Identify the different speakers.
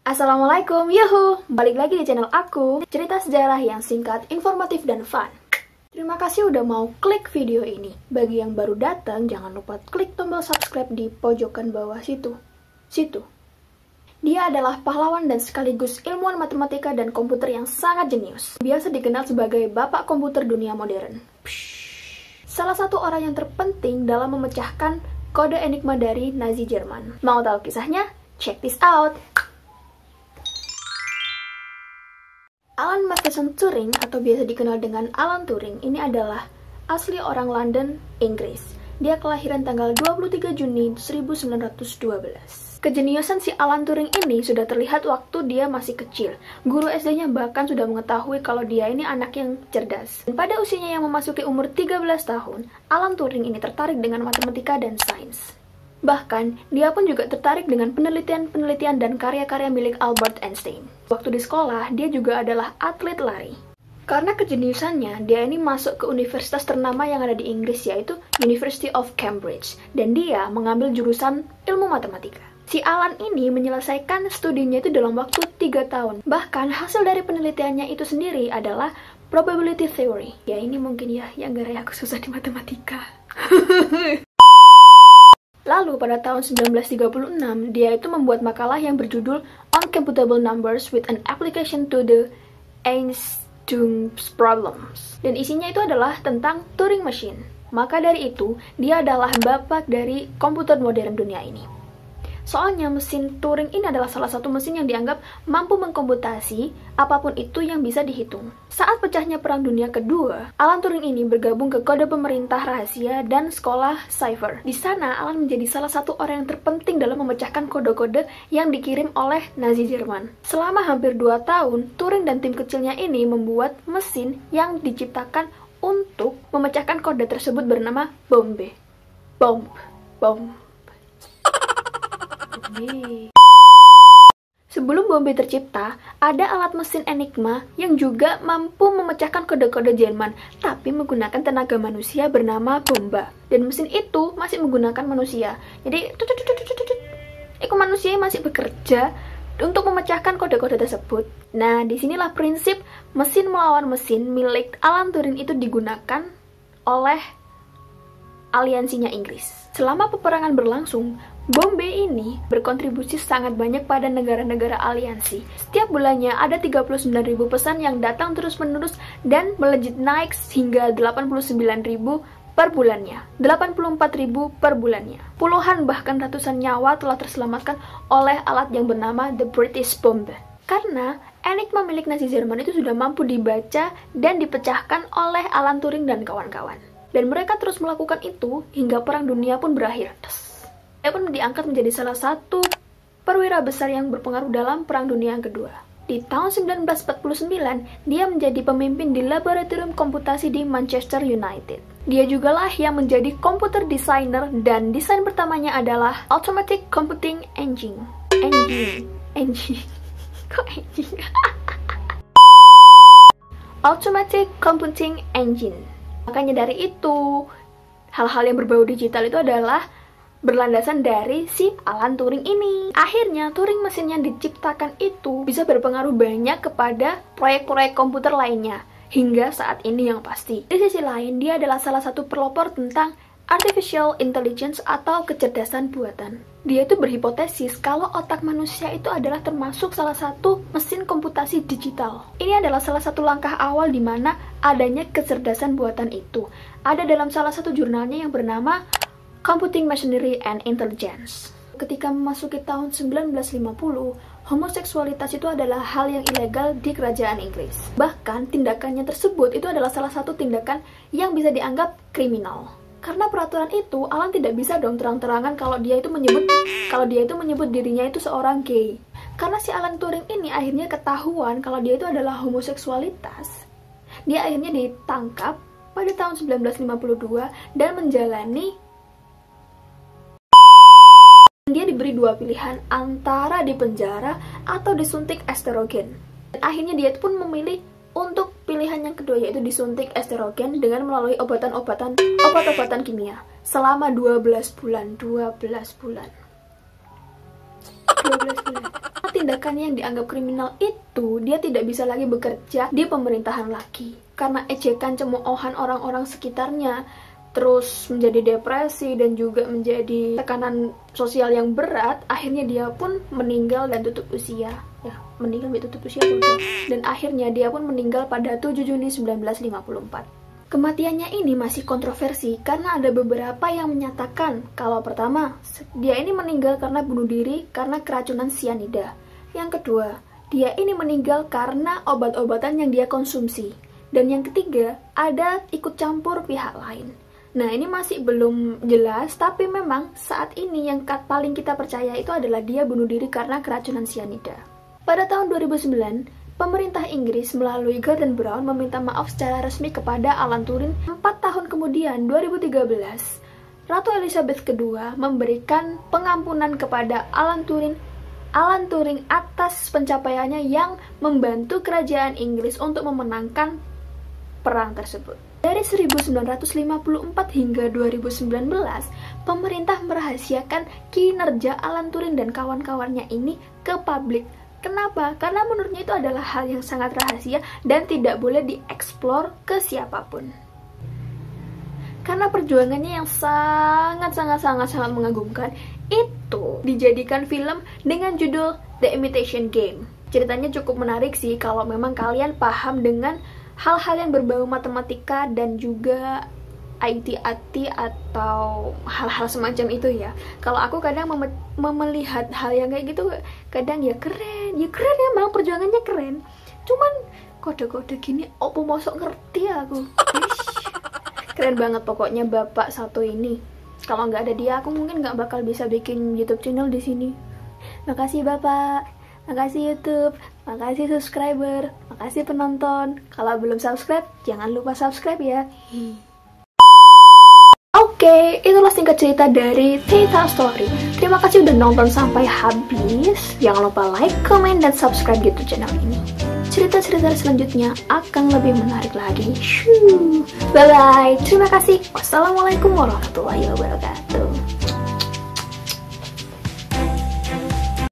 Speaker 1: Assalamualaikum, yuhu! Balik lagi di channel aku, cerita sejarah yang singkat, informatif, dan fun. Terima kasih udah mau klik video ini. Bagi yang baru datang, jangan lupa klik tombol subscribe di pojokan bawah situ. Dia adalah pahlawan dan sekaligus ilmuwan matematika dan komputer yang sangat jenius. Biasa dikenal sebagai bapak komputer dunia modern. Salah satu orang yang terpenting dalam memecahkan kode enigma dari Nazi Jerman. Mau tahu kisahnya? Check this out! Alan Matheson Turing, atau biasa dikenal dengan Alan Turing, ini adalah asli orang London, Inggris. Dia kelahiran tanggal 23 Juni 1912. Kejeniusan si Alan Turing ini sudah terlihat waktu dia masih kecil. Guru SD-nya bahkan sudah mengetahui kalau dia ini anak yang cerdas. Dan pada usianya yang memasuki umur 13 tahun, Alan Turing ini tertarik dengan matematika dan sains. Bahkan, dia pun juga tertarik dengan penelitian-penelitian dan karya-karya milik Albert Einstein. Waktu di sekolah, dia juga adalah atlet lari. Karena kejeniusannya, dia ini masuk ke universitas ternama yang ada di Inggris, yaitu University of Cambridge. Dan dia mengambil jurusan ilmu matematika. Si Alan ini menyelesaikan studinya itu dalam waktu 3 tahun. Bahkan, hasil dari penelitiannya itu sendiri adalah probability theory. Ya, ini mungkin ya, yang gara aku susah di matematika. Lalu pada tahun 1936, dia itu membuat makalah yang berjudul Uncomputable Numbers with an Application to the Einstein's Problems. Dan isinya itu adalah tentang Turing Machine. Maka dari itu, dia adalah bapak dari komputer modern dunia ini. Soalnya mesin Turing ini adalah salah satu mesin yang dianggap mampu mengkomputasi apapun itu yang bisa dihitung. Saat pecahnya Perang Dunia Kedua, Alan Turing ini bergabung ke kode pemerintah rahasia dan sekolah Cypher. Di sana, Alan menjadi salah satu orang yang terpenting dalam memecahkan kode-kode yang dikirim oleh Nazi Jerman. Selama hampir 2 tahun, Turing dan tim kecilnya ini membuat mesin yang diciptakan untuk memecahkan kode tersebut bernama Bombe. Bomb. Sebelum Bombe tercipta, ada alat mesin Enigma yang juga mampu memecahkan kode-kode Jerman, tapi menggunakan tenaga manusia bernama Bomba. Dan mesin itu masih menggunakan manusia. Jadi, manusia masih bekerja untuk memecahkan kode-kode tersebut. Nah, disinilah prinsip mesin melawan mesin milik Alan Turing itu digunakan oleh aliansinya Inggris. Selama peperangan berlangsung, Bombe ini berkontribusi sangat banyak pada negara-negara aliansi. Setiap bulannya ada 39.000 pesan yang datang terus-menerus dan melejit naik hingga 89.000 per bulannya. 84.000 per bulannya. Puluhan bahkan ratusan nyawa telah terselamatkan oleh alat yang bernama The British Bomb. Karena enigma milik Nazi Jerman itu sudah mampu dibaca dan dipecahkan oleh Alan Turing dan kawan-kawan. Dan mereka terus melakukan itu hingga Perang Dunia pun berakhir. Dia pun diangkat menjadi salah satu perwira besar yang berpengaruh dalam Perang Dunia Kedua. Di tahun 1949, dia menjadi pemimpin di laboratorium komputasi di Manchester United. Dia jugalah yang menjadi komputer designer dan desain pertamanya adalah Automatic Computing Engine. Automatic Computing Engine. Makanya dari itu, hal-hal yang berbau digital itu adalah berlandasan dari si Alan Turing ini. Akhirnya, Turing mesin yang diciptakan itu bisa berpengaruh banyak kepada proyek-proyek komputer lainnya, hingga saat ini yang pasti. Di sisi lain, dia adalah salah satu pelopor tentang artificial intelligence atau kecerdasan buatan. Dia itu berhipotesis kalau otak manusia itu adalah termasuk salah satu mesin komputasi digital. Ini adalah salah satu langkah awal di mana adanya kecerdasan buatan itu. Ada dalam salah satu jurnalnya yang bernama Computing Machinery and Intelligence. Ketika memasuki tahun 1950, homoseksualitas itu adalah hal yang ilegal di kerajaan Inggris. Bahkan, tindakannya tersebut itu adalah salah satu tindakan yang bisa dianggap kriminal. Karena peraturan itu, Alan tidak bisa dong terang-terangan kalau dia itu menyebut dirinya itu seorang gay. Karena si Alan Turing ini akhirnya ketahuan kalau dia itu adalah homoseksualitas. Dia akhirnya ditangkap pada tahun 1952 dan dia diberi 2 pilihan antara dipenjara atau disuntik estrogen. Dan akhirnya dia pun memilih untuk pilihan yang kedua, yaitu disuntik estrogen dengan melalui obat-obatan kimia selama 12 bulan. tindakan yang dianggap kriminal itu, dia tidak bisa lagi bekerja di pemerintahan lagi. Karena ejekan cemoohan orang-orang sekitarnya, terus menjadi depresi dan juga menjadi tekanan sosial yang berat, akhirnya dia pun meninggal dan tutup usia. Ya, meninggal dan tutup usia betul. Dan akhirnya dia pun meninggal pada 7 Juni 1954. Kematiannya ini masih kontroversi karena ada beberapa yang menyatakan kalau pertama, dia ini meninggal karena bunuh diri karena keracunan sianida. Yang kedua, dia ini meninggal karena obat-obatan yang dia konsumsi. Dan yang ketiga, ada ikut campur pihak lain. Nah, ini masih belum jelas, tapi memang saat ini yang paling kita percaya itu adalah dia bunuh diri karena keracunan sianida. Pada tahun 2009, pemerintah Inggris melalui Gordon Brown meminta maaf secara resmi kepada Alan Turing. 4 tahun kemudian, 2013, Ratu Elizabeth II memberikan pengampunan kepada Alan Turing atas pencapaiannya yang membantu kerajaan Inggris untuk memenangkan perang tersebut. Dari 1954 hingga 2019, pemerintah merahasiakan kinerja Alan Turing dan kawan-kawannya ini ke publik. Kenapa? Karena menurutnya itu adalah hal yang sangat rahasia dan tidak boleh dieksplor ke siapapun. Karena perjuangannya yang sangat mengagumkan, itu dijadikan film dengan judul The Imitation Game. Ceritanya cukup menarik sih kalau memang kalian paham dengan hal-hal yang berbau matematika dan juga IT atau hal-hal semacam itu ya. Kalau aku kadang melihat hal yang kayak gitu, kadang ya keren emang perjuangannya keren. Cuman kode-kode gini, opo mosok ngerti aku. Keren banget pokoknya bapak satu ini. Kalau nggak ada dia, aku mungkin nggak bakal bisa bikin YouTube channel di sini. Makasih bapak, makasih YouTube, makasih subscriber, makasih penonton. Kalau belum subscribe, jangan lupa subscribe ya. Oke, itulah singkat cerita dari Tita Story. Terima kasih udah nonton sampai habis. Jangan lupa like, comment, dan subscribe YouTube channel ini. Cerita-cerita selanjutnya akan lebih menarik lagi. Bye-bye. Terima kasih. Wassalamualaikum warahmatullahi wabarakatuh.